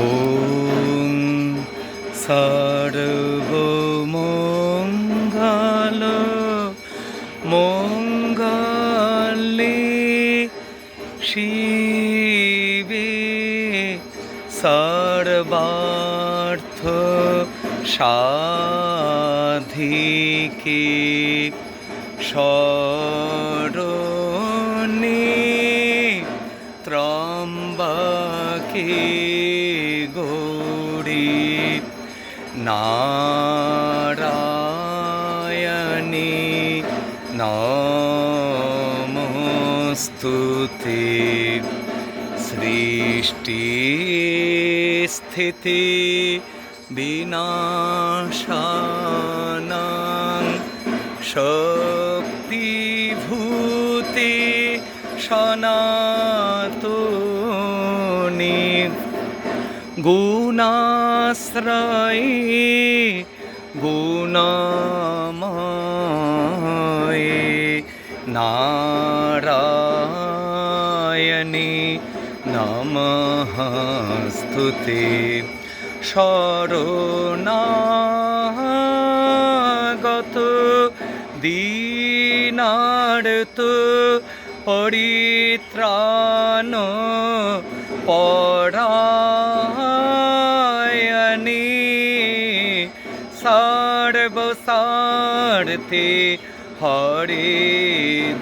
ওম সর্বমঙ্গল মঙ্গলে শিবে সর্বার্থ সাধিকে শরণে ত্রম্বকে গৌরী নারায়ণী নমস্তুতে। সৃষ্টি স্থিতি বিনাশানাং শক্তিভূতে সনাতনী গুণাশ্রয়ে গুণময়ে নারায়ণী নমস্তুতে। শরণাগত দীনার্ত পরিত্রাণ পরায়ণী সর্বস্বার্থে হরে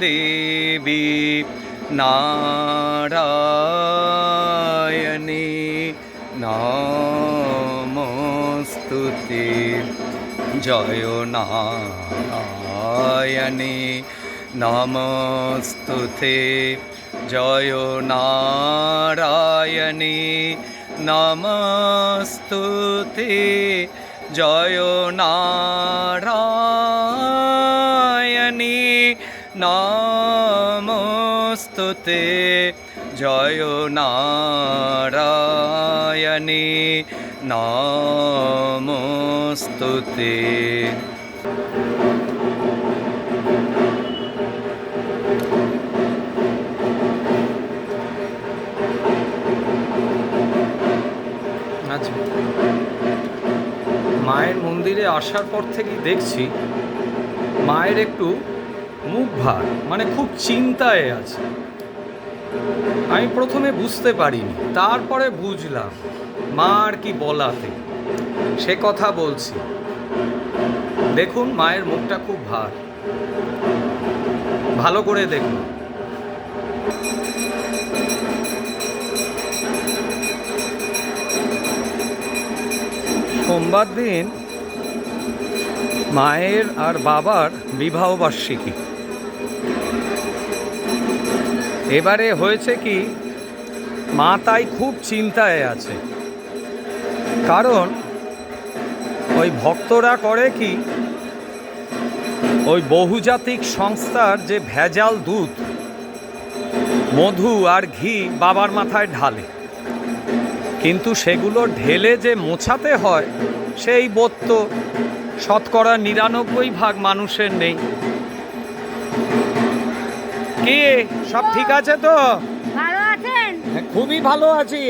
দেবী নারায়ণী নমস্তুতে। জয় নারায়ণী নমস্তুতে। জয় নারায়ণী নমস্তুতে। জয় নারায়ণী নমস্তুতে। জয় নারায়ণী নমস্তুতে। আচ্ছা, মায়ের মন্দিরে আসার পর থেকেই দেখছি মায়ের একটু মুখ ভার, মানে খুব চিন্তায় আছে। আমি প্রথমে বুঝতে পারিনি, তারপরে বুঝলাম মা আর কি বলাতে সে কথা বলছি। দেখুন মায়ের মুখটা খুব ভার, ভালো করে দেখুন। সোমবার দিন মায়ের আর বাবার বিবাহবার্ষিকী। এবারে হয়েছে কি, মা তাই খুব চিন্তায় আছে। কারণ ওই ভক্তরা করে কি, ওই বহুজাতিক সংস্থার যে ভেজাল দুধ, মধু আর ঘি বাবার মাথায় ঢালে, কিন্তু সেগুলো ঢেলে যে মোছাতে হয় সেই বোধ তো শতকরা ৯৯% মানুষের নেই। কি সব ঠিক আছে তো? ভালো আছেন? খুবই ভালো আছি।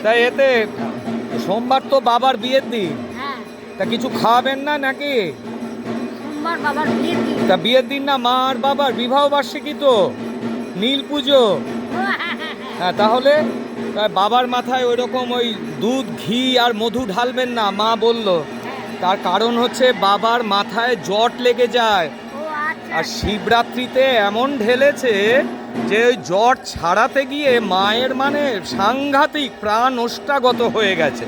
তাই এতে সোমবার তো বাবার বিয়ের দিন, তা কিছু খাওয়াবেন না নাকি? সোমবার বাবার বিয়ের দিন? তা বিয়ের দিন না, মা আর বাবার বিবাহ বার্ষিকী তো, নীল পুজো। হ্যাঁ, তাহলে বাবার মাথায় ওই রকম ওই দুধ ঘি আর মধু ঢালবেন না, মা বলল। তার কারণ হচ্ছে বাবার মাথায় জট লেগে যায়, আর শিবরাত্রিতে এমন ঢেলেছে যে ওই জট ছাড়াতে গিয়ে মায়ের মানে সাংঘাতিক প্রাণ ওষ্ঠাগত হয়ে গেছে।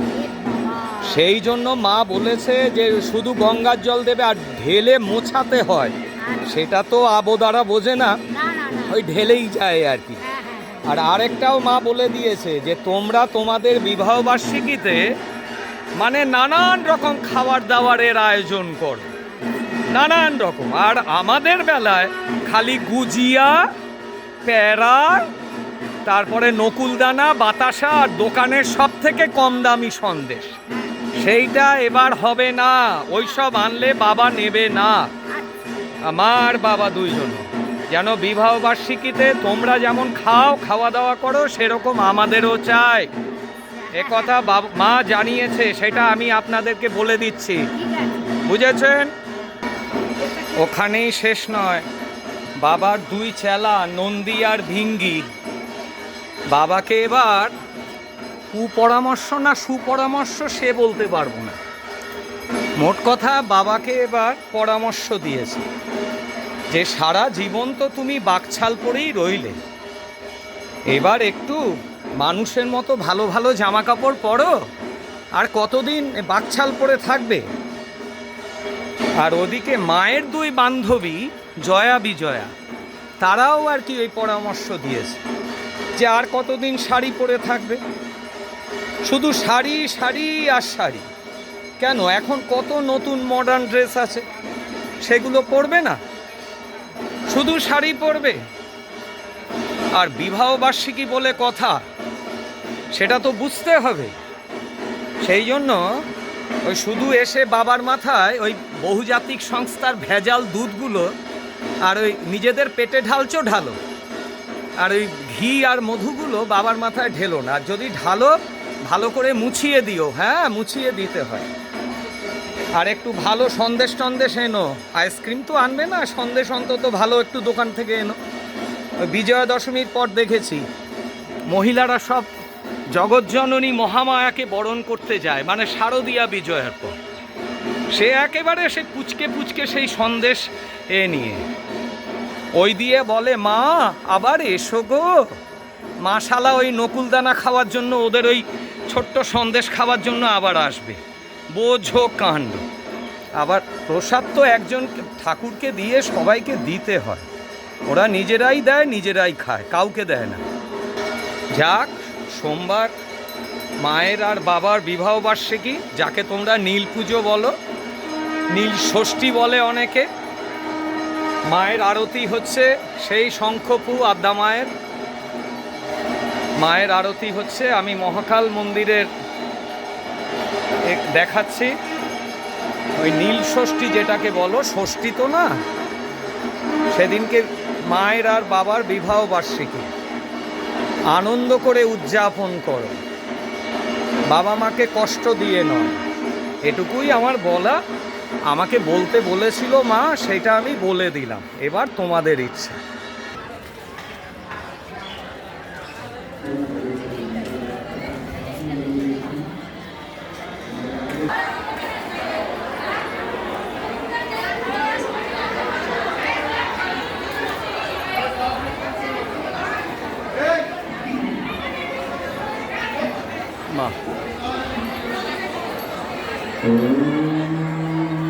সেই জন্য মা বলেছে যে শুধু গঙ্গার জল দেবে আর ঢেলে মোছাতে হয়। সেটা তো আবোদারা বোঝে না, ওই ঢেলেই যায় আর কি। আর আরেকটাও মা বলে দিয়েছে যে তোমরা তোমাদের বিবাহবার্ষিকীতে মানে নানান রকম খাবার দাবারের আয়োজন করো, নানান রকম। আর আমাদের বেলায় খালি গুজিয়া, প্যারা, তারপরে নকুলদানা, বাতাসা আর দোকানের সব থেকে কম দামি সন্দেশ। সেইটা এবার হবে না, ওইসব আনলে বাবা নেবে না। আমার বাবা দুইজন যেন বিবাহ বার্ষিকীতে তোমরা যেমন খাও, খাওয়া দাওয়া করো, সেরকম আমাদেরও চাই। কথা মা জানিয়েছে, সেটা আমি আপনাদেরকে বলে দিচ্ছি, ঠিক আছে। বুঝেছেন? ওখানেই শেষ নয়, বাবার দুই চেলা নন্দী আর ভিঙ্গি বাবাকে এবার কুপরামর্শ না সুপরামর্শ সে বলতে পারবো না, মোট কথা বাবাকে এবার পরামর্শ দিয়েছে যে সারা জীবন তো তুমি বাকছাল পরেই রইলে, এবার একটু মানুষের মতো ভালো ভালো জামা কাপড় পরো, আর কতদিন বাকছাল পরে থাকবে। আর ওদিকে মায়ের দুই বান্ধবী জয়া বিজয়া তারাও আর কি এই পরামর্শ দিয়েছে যে আর কতদিন শাড়ি পরে থাকবে, শুধু শাড়ি শাড়ি আর শাড়ি। কেন, এখন কত নতুন মডার্ন ড্রেস আছে, সেগুলো পরবে না, শুধু শাড়ি পরবে। আর বিবাহবার্ষিকী বলে কথা, সেটা তো বুঝতে হবে। সেই জন্য ওই শুধু এসে বাবার মাথায় ওই বহুজাতিক সংস্থার ভেজাল দুধগুলো আর ওই নিজেদের পেটে ঢালছো ঢালো, আর ওই ঘি আর মধুগুলো বাবার মাথায় ঢেলো না, আর যদি ঢালো ভালো করে মুছিয়ে দিও, হ্যাঁ মুছিয়ে দিতে হয়। আর একটু ভালো সন্দেশ টন্দেশ এনো, আইসক্রিম তো আনবে না, সন্দেশ অন্তত ভালো একটু দোকান থেকে এনো। ওই বিজয়া দশমীর পর দেখেছি মহিলারা সব জগজ্জননী মহামায়াকে বরণ করতে যায়, মানে শারদীয়া বিজয়ার পর সে একেবারে সে পুচকে পুচকে সেই সন্দেশ নিয়ে ওই দিয়ে বলে মা আবার এসো গো, মা শালা ওই নকুলদানা খাওয়ার জন্য, ওদের ওই ছোট্ট সন্দেশ খাওয়ার জন্য আবার আসবে, বোঝো কাণ্ড। আবার প্রসাদ তো একজন ঠাকুরকে দিয়ে সবাইকে দিতে হয়, ওরা নিজেরাই দেয় নিজেরাই খায়, কাউকে দেয় না। যাক, সোমবার মায়ের আর বাবার বিবাহবার্ষিকী, যাকে তোমরা নীল পুজো বলো, নীল ষষ্ঠী বলে অনেকে। মায়ের আরতি হচ্ছে সেই শঙ্খপু আদ্যা মায়ের, মায়ের আরতি হচ্ছে। আমি মহাকাল মন্দিরের দেখাচ্ছি, ওই নীল ষষ্ঠী যেটাকে বলো, ষষ্ঠী তো না, সেদিনকে মায়ের আর বাবার বিবাহবার্ষিকী আনন্দ করে উদযাপন করো, বাবা মাকে কষ্ট দিয়ে নয়, এটুকুই আমার বলা। আমাকে বলতে বলেছিল মা, সেটা আমি বলে দিলাম, এবার তোমাদের ইচ্ছা। মা